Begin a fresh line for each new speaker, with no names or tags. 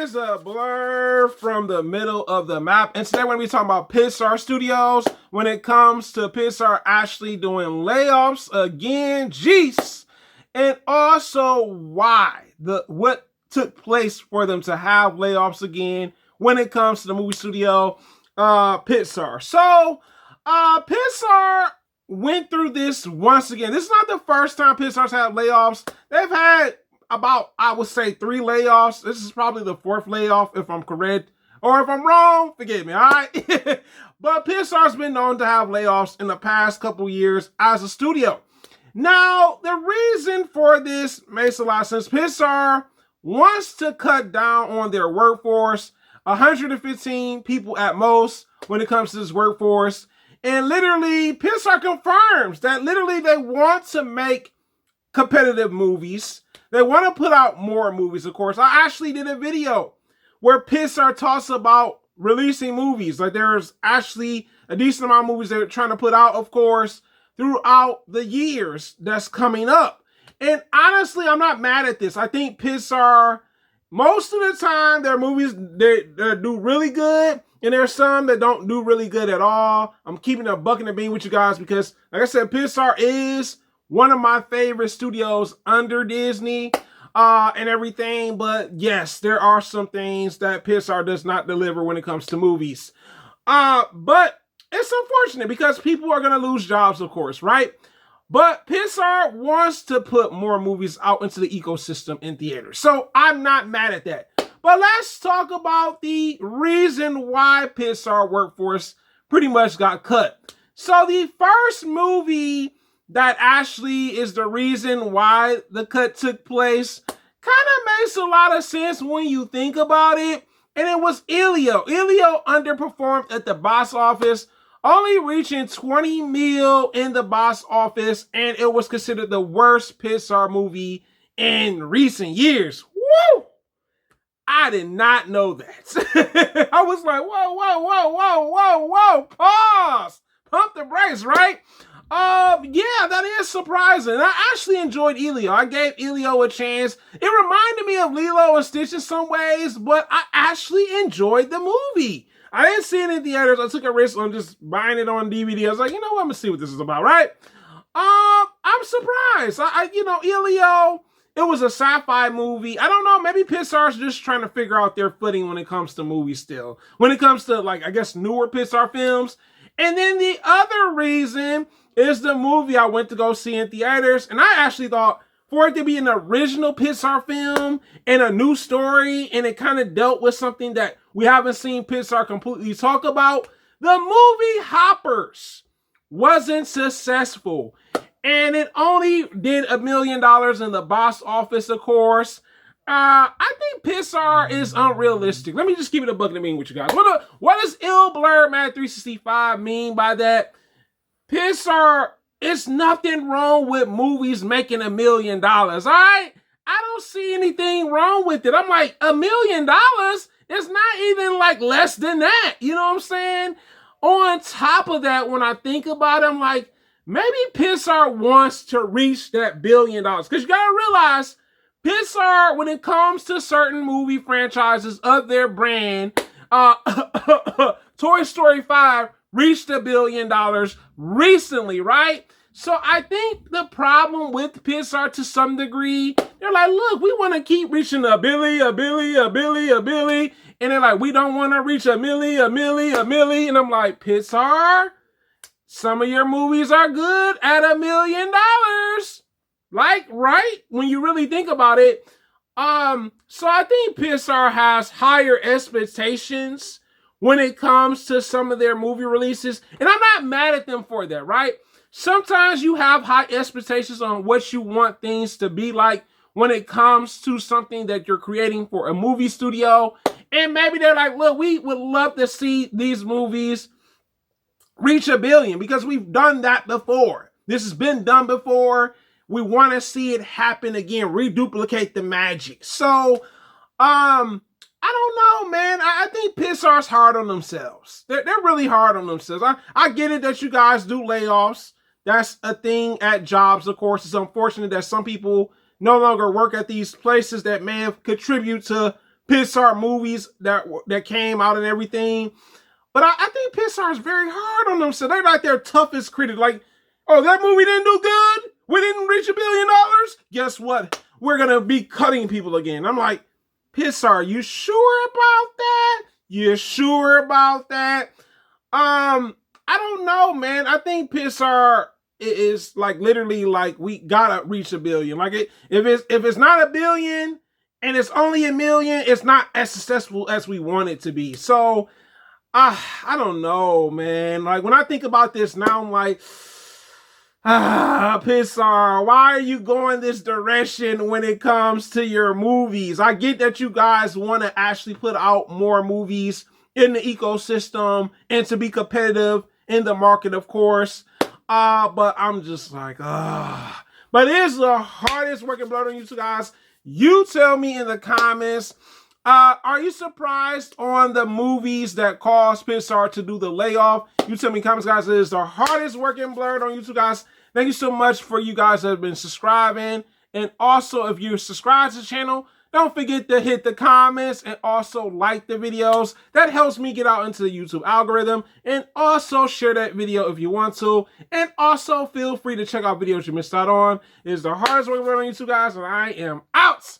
is a blur from the middle of the map. And today we're going to be talking about Pixar Studios when it comes to Pixar actually doing layoffs again, geesh, and also what took place for them to have layoffs again when it comes to the movie studio Pixar. So Pixar went through this once again. This is not the first time Pixar's had layoffs. They've had about, I would say, 3 layoffs. This is probably the 4th layoff, if I'm correct. Or if I'm wrong, forgive me, all right? But Pixar's been known to have layoffs in the past couple years as a studio. Now, the reason for this makes a lot of sense. Pixar wants to cut down on their workforce, 115 people at most when it comes to this workforce. And literally, Pixar confirms that literally they want to make competitive movies. They want to put out more movies, of course. I actually did a video where Pixar talks about releasing movies. Like, there's actually a decent amount of movies they're trying to put out, of course, throughout the years that's coming up. And honestly, I'm not mad at this. I think Pixar, most of the time, their movies, they do really good. And there's some that don't do really good at all. I'm keeping a buck and a bean with you guys because, like I said, Pixar is one of my favorite studios under Disney and everything. But yes, there are some things that Pixar does not deliver when it comes to movies. But it's unfortunate because people are going to lose jobs, of course, right? But Pixar wants to put more movies out into the ecosystem in theaters. So I'm not mad at that. But let's talk about the reason why Pixar workforce pretty much got cut. So the first movie that actually is the reason why the cut took place kind of makes a lot of sense when you think about it. And it was Elio. Elio underperformed at the box office, only reaching 20 mil in the box office. And it was considered the worst Pixar movie in recent years. Woo! I did not know that. I was like, whoa, pause. Pump the brakes, right? Yeah, that is surprising. I actually enjoyed Elio. I gave Elio a chance. It reminded me of Lilo and Stitch in some ways, but I actually enjoyed the movie. I didn't see it in theaters. I took a risk on just buying it on DVD. I was like, you know what? I'm gonna see what this is about, right? I'm surprised. Elio, it was a sci-fi movie. I don't know. Maybe Pixar's just trying to figure out their footing when it comes to movies still. When it comes to, like, I guess, newer Pixar films. And then the other reason is the movie I went to go see in theaters. And I actually thought for it to be an original Pixar film and a new story, and it kind of dealt with something that we haven't seen Pixar completely talk about, the movie Hoppers wasn't successful. And it only did $1 million in the box office, of course. I think Pixar is unrealistic. Let me just keep it a buck and a bean with you guys. What does blerd Mad 365 mean by that? Pixar, it's nothing wrong with movies making $1 million, all right? I don't see anything wrong with it. I'm like, $1 million? It's not even like less than that. You know what I'm saying? On top of that, when I think about it, I'm like, maybe Pixar wants to reach that $1 billion. Because you got to realize, Pixar, when it comes to certain movie franchises of their brand, Toy Story 5 reached $1 billion recently, right? So I think the problem with Pixar to some degree, they're like, look, we want to keep reaching $1 billion. And they're like, we don't want to reach $1 million. And I'm like, Pixar, some of your movies are good at $1 million. Like, right? When you really think about it. So I think Pixar has higher expectations when it comes to some of their movie releases. And I'm not mad at them for that, right? Sometimes you have high expectations on what you want things to be like when it comes to something that you're creating for a movie studio. And maybe they're like, look, we would love to see these movies reach $1 billion because we've done that before. This has been done before. We want to see it happen again, reduplicate the magic. So, I don't know, man. I think Pixar's hard on themselves. They're really hard on themselves. I get it that you guys do layoffs. That's a thing at jobs, of course. It's unfortunate that some people no longer work at these places that may have contributed to Pixar movies that came out and everything. But I think Pixar is very hard on them. So they're like their toughest critic. Like, oh, that movie didn't do good? We didn't reach $1 billion? Guess what? We're going to be cutting people again. I'm like, Pixar, you sure about that? You sure about that? I don't know, man. I think Pixar is like literally like we gotta reach $1 billion. Like if it's not $1 billion and it's only $1 million, it's not as successful as we want it to be. So I don't know, man. Like when I think about this now, I'm like, Pixar, why are you going this direction when it comes to your movies? I get that you guys want to actually put out more movies in the ecosystem and to be competitive in the market, of course. But I'm just like, But it is the hardest working blerd on YouTube, guys. You tell me in the comments, are you surprised on the movies that caused Pixar to do the layoff? You tell me in the comments, guys. It is the hardest working blerd on YouTube, guys. Thank you so much for you guys that have been subscribing. And also, if you're subscribed to the channel, don't forget to hit the comments and also like the videos. That helps me get out into the YouTube algorithm. And also share that video if you want to. And also feel free to check out videos you missed out on. It is the hardest working blerd on YouTube, guys. And I am out.